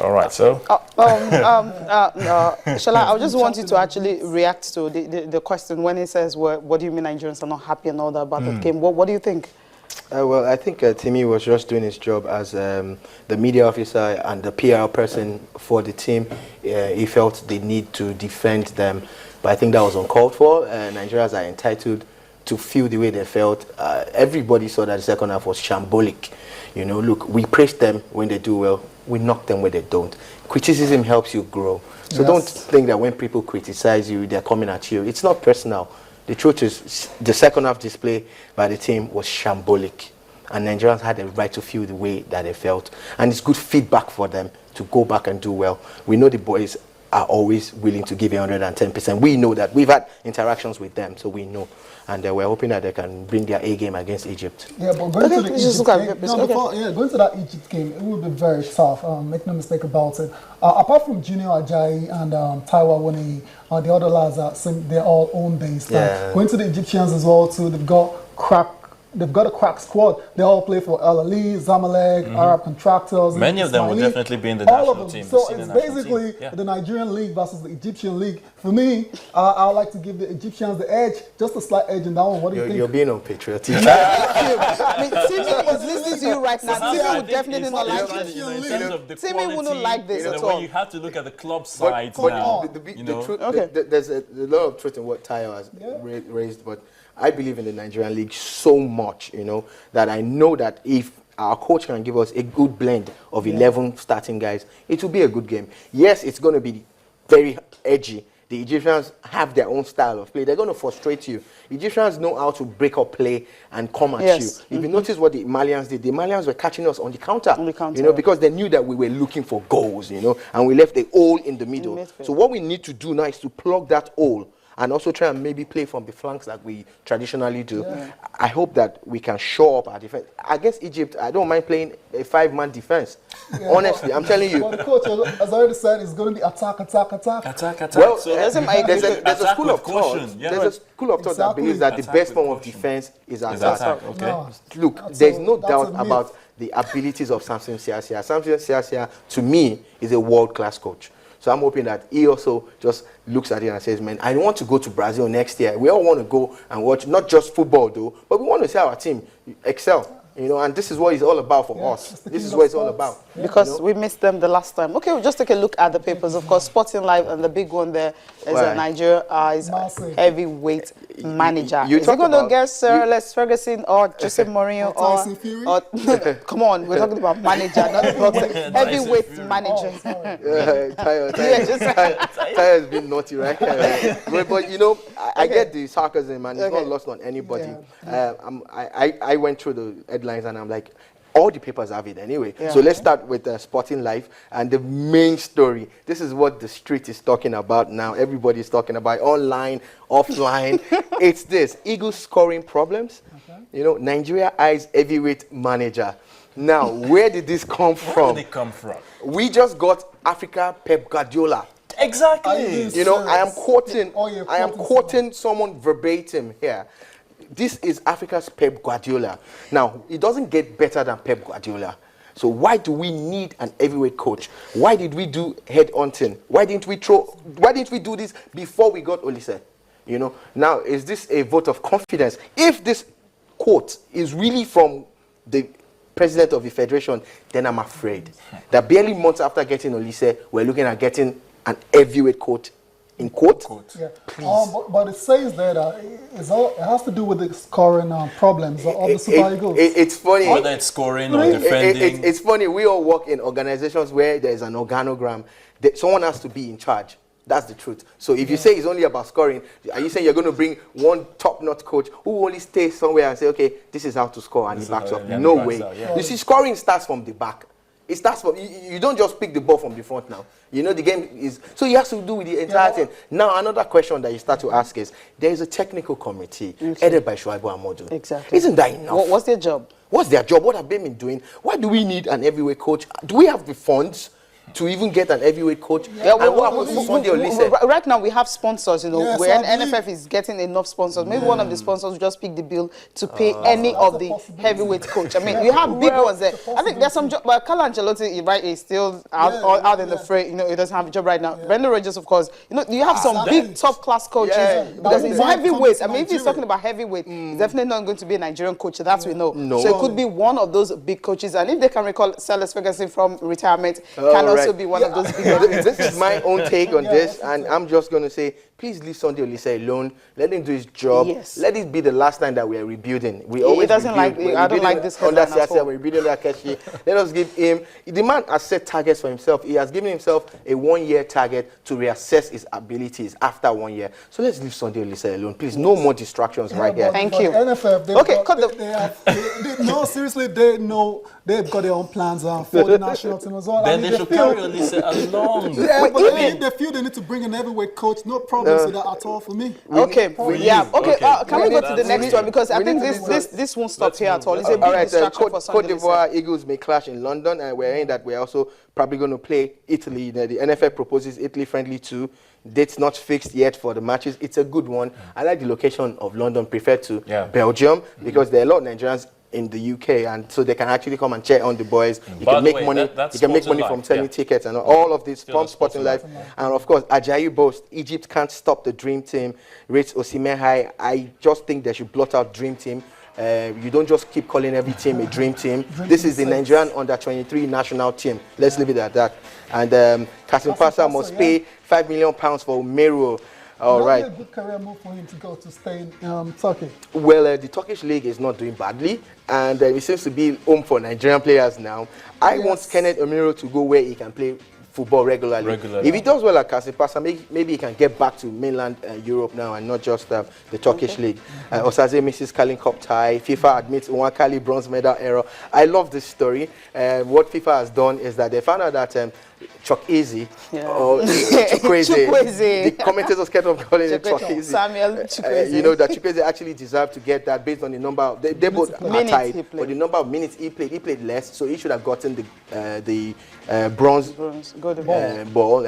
All right, so. Shala, I just want you to actually react to the question when he says, what do you mean Nigerians are not happy and all that about that game? What do you think? Well, I think Timmy was just doing his job as the media officer and the PR person for the team. He felt the need to defend them, but I think that was uncalled for. Nigerians are entitled to feel the way they felt. Everybody saw that the second half was shambolic. You know, look, we praise them when they do well. We knock them when they don't. Criticism helps you grow. So don't think that when people criticize you, they're coming at you. It's not personal. The truth is, the second half display by the team was shambolic. And Nigerians had the right to feel the way that they felt. And it's good feedback for them to go back and do well. We know the boys are always willing to give 110%. We know that. We've had interactions with them, so we know. And we're hoping that they can bring their A game against Egypt. Yeah, but going to the Egypt game, going to that Egypt game, it will be very tough. Make no mistake about it. Apart from Junior Ajayi and Taiwa Wani, the other lads they're all home-based. Going to the Egyptians as well too. They've got a crack squad. They all play for El Ali, Zamalek, Arab Contractors. Many of them will definitely be in the national team. So it's basically the Nigerian league versus the Egyptian league. For me, I would like to give the Egyptians the edge, just a slight edge in that one. What do you think? You're being unpatriotic. I mean, Timmy is listening to you right now. Timmy would definitely not like this. Timmy wouldn't like this at all. You have to look at the club side now. There's a lot of truth in what Tayo has raised, but I believe in the Nigerian league so much, you know, that I know that if our coach can give us a good blend of 11 starting guys, it will be a good game. Yes, it's going to be very edgy. The Egyptians have their own style of play. They're going to frustrate you. Egyptians know how to break up play and come at you. If you notice what the Malians did, the Malians were catching us on the counter, you know, because they knew that we were looking for goals, you know, and we left the hole in the middle. So what we need to do now is to plug that hole and also try and maybe play from the flanks like we traditionally do. I hope that we can show up our defense. Against Egypt, I don't mind playing a 5-man defense. Honestly, I'm telling you. But the coach has already said it's going to be attack. Well, so there's a school of thought. There's a school of thought that believes that the best form of defense is attack. Look, there's no doubt about the abilities of Samson Siasia. Samson Siasia, to me, is a world-class coach. So I'm hoping that he also just looks at it and says, man, I want to go to Brazil next year. We all want to go and watch, not just football though, but we want to see our team excel. You know, and this is what it's all about for us. This is what it's all about. Because we missed them the last time. Okay, we'll just take a look at the papers. Of course, Sporting Live and the big one there is Nigeria's heavyweight manager. Is he going to get Sir Alex Ferguson or Jose Mourinho or come on, we're talking about manager, not boxer. Heavyweight manager. Tyre has been naughty, right? But you know, I get the sarcasm, and it's not lost on anybody. I went through the headlines and I'm like, all the papers have it anyway. So let's start with Sporting Life and the main story. This is what the street is talking about now. Everybody's talking about online, offline. It's this: Eagles scoring problems. You know, Nigeria eyes heavyweight manager. Now, where did this come from? Where did it come from? We just got Africa Pep Guardiola. Exactly. You know, I am quoting someone verbatim here. This is Africa's Pep Guardiola. Now, it doesn't get better than Pep Guardiola. So why do we need an heavyweight coach? Why did we do head hunting? Why didn't we do this before we got Olise? You know, now is this a vote of confidence? If this quote is really from the president of the federation, then I'm afraid that barely months after getting Olise, we're looking at getting an heavyweight coach. In quote? Please. But it says that it has to do with the scoring problems of the Super Eagles. It's funny. Whether it's scoring or defending. It's funny. We all work in organizations where there's an organogram. Someone has to be in charge. That's the truth. So if you say it's only about scoring, are you saying you're going to bring one top-notch coach who only stays somewhere and say, okay, this is how to score, and he backs up? No way. You see, scoring starts from the back. It starts from, you don't just pick the ball from the front now. You know, the game is, so you have to do with the entire thing. Now, another question that you start to ask is, there is a technical committee headed by Shuaibu Amodu. Exactly. Isn't that enough? What's their job? What's their job? What have they been doing? Why do we need an heavyweight coach? Do we have the funds? to even get an heavyweight coach. Yeah, And what happens to Sunday Olise? right now we have sponsors, you know, Yes, where I believe- NFF is getting enough sponsors. Maybe one of the sponsors will just pick the bill to pay any of the heavyweight coach. I mean, you have big ones there. I think there's some job, but Carlo Ancelotti, right, is still out in the fray. You know, he doesn't have a job right now. Brendan Rodgers, of course, you know, you have some big top class coaches because it's heavyweight. I mean, if he's talking about heavyweight, he's definitely not going to be a Nigerian coach. That we know. No. So it could be one of those big coaches, and if they can recall Sir Alex Ferguson from retirement, can also be one of those big coaches. This is my own take on this, and I'm just going to say, please leave Sunday Olise alone. Let him do his job. Yes. Let it be the last time that we are rebuilding. We He always doesn't rebuild. like- We're I don't rebuilding like this under headline at Siasia, all. we're rebuilding under Keshi. Let us give him. The man has set targets for himself. He has given himself a 1-year target to reassess his abilities after 1 year. So let's leave Sunday Olise alone. Please, no more distractions right here. Thank you. NFF, no, seriously, they know they've got their own plans for the national team as well. Then they should carry Olise along. Yeah, but if they feel they need to bring an heavyweight coach, no problems with that at all for me. Okay, yeah. Okay, can we go to the That's next one? Because I we think need to this won't stop here at all. It's a big All right, distraction for Cote Sunday. d'Ivoire Eagles may clash in London, and we're hearing that we're also probably going to play Italy. You know, the NFF proposes Italy friendly too. Dates not fixed yet for the matches. It's a good one. I like the location of London, preferred to Belgium, because there are a lot of Nigerians in the UK, and so they can actually come and cheer on the boys. You By can the make way, money. that's You can make money Sporting from Life, selling tickets and all of this from Sporting Life. Life. And of course, Ajayi boast Egypt can't stop the dream team. Rates Osimhen high. I just think they should blot out dream team. You don't just keep calling every team a dream team. This is the Nigerian under-23 national team. Let's leave it at that. And Kasim Pasa must pay £5 million for Mero. All right. That'd be a good career move for him to go to stay in Turkey. Well, the Turkish league is not doing badly, and it seems to be home for Nigerian players now. I want Kenneth Omiro to go where he can play football regularly. If he does well at Kasipasa, maybe he can get back to mainland Europe now and not just the Turkish league. Osaze misses Carling Cup tie. FIFA admits Nwakali bronze medal error. I love this story. What FIFA has done is that they found out that Chukwueze, or Chukwueze, the commentators kept on calling it Chukwueze. Samuel Chukwueze. You know that Chukwueze actually deserved to get that based on the number of they both are tied, but the number of minutes he played less, so he should have gotten the bronze ball.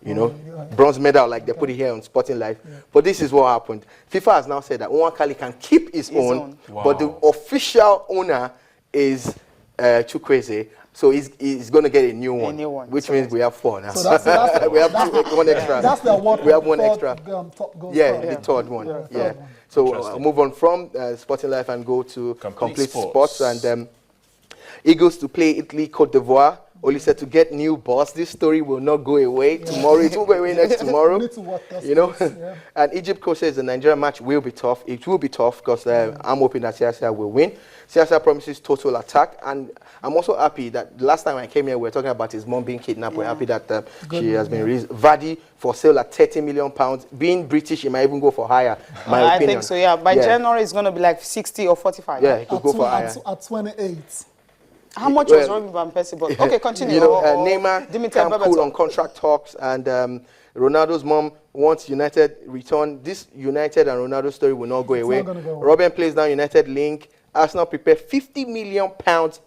You know, bronze medal, like they put it here on Sporting Life. But this is what happened. FIFA has now said that Nwakali can keep his own, but the official owner is Chukwueze. So he's going to get a new one, which means we have 4 now. So that's we have one extra. That's the award. We have one extra. Top goal The third one. Yeah. So move on from Sporting Life and go to Complete Sports. And Eagles to play Italy, Cote d'Ivoire. Oli said to get new boss. This story will not go away tomorrow. It will go away next tomorrow. You know, and Egypt coach says the Nigerian match will be tough. It will be tough because I'm hoping that Siasia will win. Siasia promises total attack, and I'm also happy that last time I came here we were talking about his mom being kidnapped. We're happy that she has been released. Vardy for sale at £30 million. Being British, he might even go for higher. My opinion. I think so. Yeah, by January it's going to be like 60 or 45. Yeah, he could go for higher. At 28. How much was Robin Van Persie? But okay, continue. You know, Neymar can cool on contract talks, and Ronaldo's mom wants United return. This United and Ronaldo story will not go away. Robin plays down United link. Arsenal prepared £50 million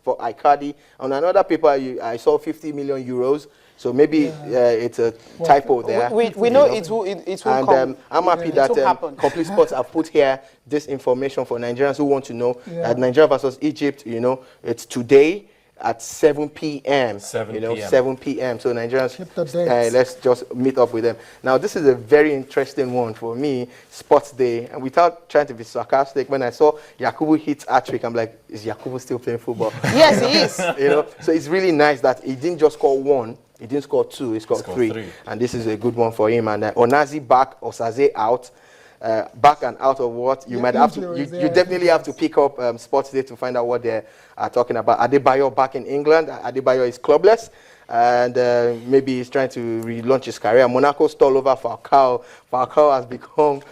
for Icardi. On another paper, I saw 50 million euros. So maybe it's a typo there. We know it will come. And I'm happy that Complete Sports have put here this information for Nigerians who want to know that Nigeria versus Egypt, you know, it's today at 7 p.m. 7 p.m. So Nigerians, let's just meet up with them. Now, this is a very interesting one for me, Sports Day. And without trying to be sarcastic, when I saw Yakubu hit hat-trick, I'm like, is Yakubu still playing football? Yes, he is. You know, so it's really nice that he didn't just score 1. He didn't score 2, he scored 3. And this is a good one for him. And Onazi back, Osaze out. Back and out of what? You might have to, you definitely have to pick up Sports Day to find out what they are talking about. Adebayo back in England. Adebayo is clubless. And maybe he's trying to relaunch his career. Monaco stole over Falcao. Falcao has become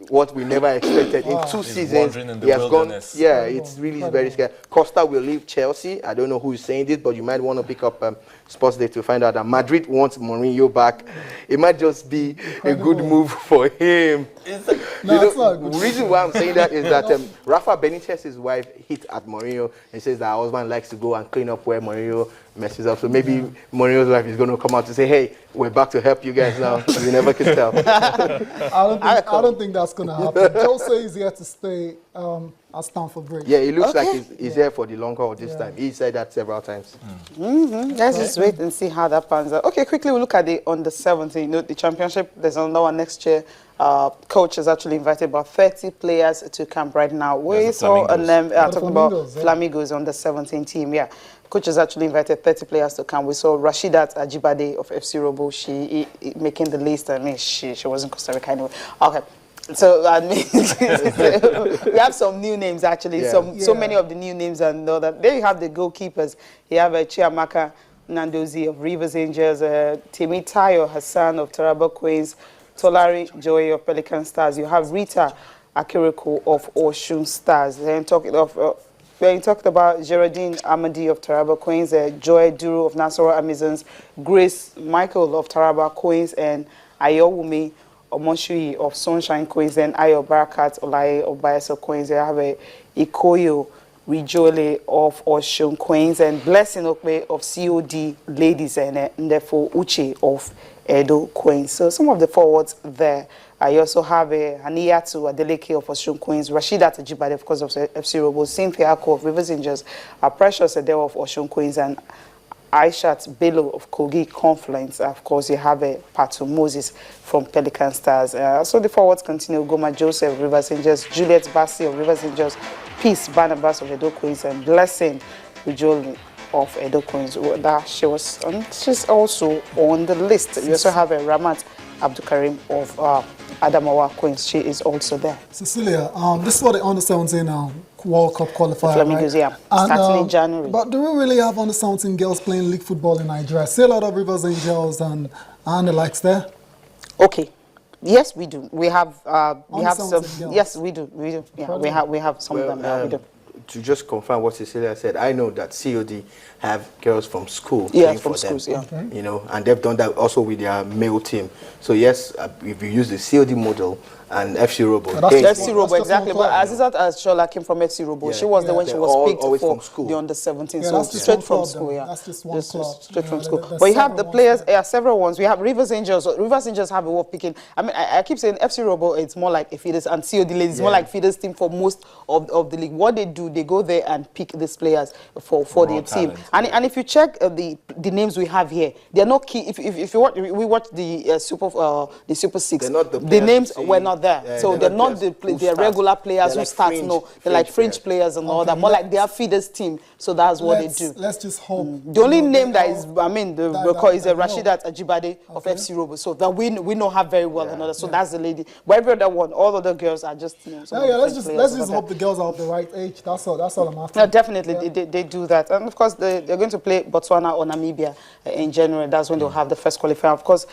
what we never expected. In 2 seasons, he has gone. Yeah, it's really very scary. Costa will leave Chelsea. I don't know who is saying this, but you might want to pick up Sports Day to find out that Madrid wants Mourinho back. It might just be a good move for him. The reason why I'm saying that is that Rafa Benitez's wife hit at Mourinho and says that her husband likes to go and clean up where Mourinho messes up. So maybe Mourinho's life is going to come out to say, hey, we're back to help you guys now. You never can tell. I don't think that's going to happen. Jose is here to stay at Stamford Bridge. Yeah, it looks like he's here for the long haul this time. He said that several times. Let's just wait and see how that pans out. Okay, quickly we'll look at the under-17. You know, the championship, there's another one next year. Coach has actually invited about 30 players to camp right now. We saw talking about Flamingos on the 17 team. Yeah, coach has actually invited 30 players to camp. We saw Rashidat Ajibade of FC Robo. She making the list. I mean, she was in Costa Rica anyway. Okay. So I mean, we have some new names actually. So many of the new names, and know that there you have the goalkeepers. You have Chiamaka Nandozi of Rivers Angels, Timi Tayo Hassan of Taraba Queens, Tolari Joy of Pelican Stars. You have Rita Akiriko of Oshun Stars. Then talking of when you talked about Geraldine Amadi of Taraba Queens, Joy Duro of Nasarawa Amazons, Grace Michael of Taraba Queens, and Ayowumi Omoshui of Sunshine Queens, and Ayo Barakat Olaye of Bayeso Queens. They have Ikoyo Rijole of Oshun Queens, and Blessing Okwe of COD Ladies, and therefore Uche of Edo Queens. So some of the forwards there. I also have Haniyatu Adeleke of Oshun Queens, Rashida Tajibade, of course, of FC Robo, Cynthia Ako of Rivers Angels, Precious Adele of Oshun Queens, and Aishat Bello of Kogi Confluence. Of course, you have Patu Moses from Pelican Stars. So the forwards continue. Goma Joseph, Rivers Angels, Juliet Bassi of Rivers Angels, Peace Barnabas of Edo Queens, and Blessing Ujoli of Edo Queens. That she's also on the list. You also have Ramat Abdukarim of Adamawa Queens. She is also there. Cecilia, this is what the under-17 World Cup qualifier, Flamingos, right? Starting in January. But do we really have under-17 girls playing league football in Nigeria? I see a lot of Rivers Angels and the likes there. Okay. Yes, we do. We have some. Yes, we do. We do. Yeah, we have some of them. We do. To just confirm what Cecilia said, I know that COD have girls from school playing for them. Schools, okay. You know, and they've done that also with their male team. So yes, if you use the COD model and FC Robo, FC Robo exactly. But Azizat Shola came from FC Robo. She was the one she was picked for the under-17. So straight from school. That's just one club. Straight from school. But you have the players. Several ones. We have Rivers Angels. Rivers Angels have a way of picking. I mean, I keep saying FC Robo. It's more like a feeders, and COD Ladies. It's more like feeders team for most of the league. What they do, they go there and pick these players for their team. And if you check the names we have here, they are not key. If you watch, we watch the Super 6. The names were not there, so they're not the regular players who start. No, they're like fringe players and all that. More like they are feeders team. So that's what they do. Let's just hope. The only name that is, I mean, the record is Rashidat Ajibade of FC Robo. So that we know her very well and all that. So that's the lady. But every other one, all other girls are just. Let's just hope the girls are of the right age. That's all I'm asking. No, definitely, they do that. And of course, they're going to play Botswana or Namibia in January. That's when they'll have the first qualifier. Of course,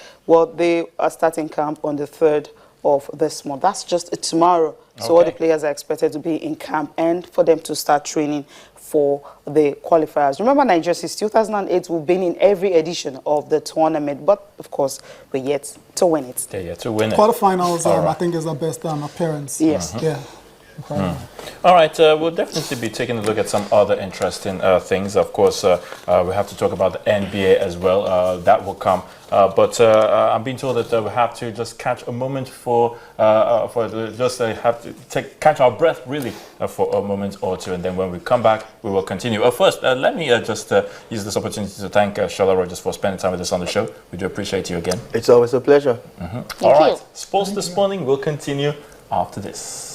they are starting camp on the 3rd of this month. That's just tomorrow. So all the players are expected to be in camp and for them to start training for the qualifiers. Remember, Nigeria since 2008, we've been in every edition of the tournament, but of course, we're yet to win it. Yeah, yet to win it. Quarterfinals, I think, is our best appearance. Yes. Yeah. All right, we'll definitely be taking a look at some other interesting things. Of course, we have to talk about the NBA as well. That will come. But I'm being told that we have to just catch a moment have to catch our breath really for a moment or two, and then when we come back, we will continue. First, let me just use this opportunity to thank Shola Rogers for spending time with us on the show. We do appreciate you again. It's always a pleasure. All right, sports this morning will continue after this.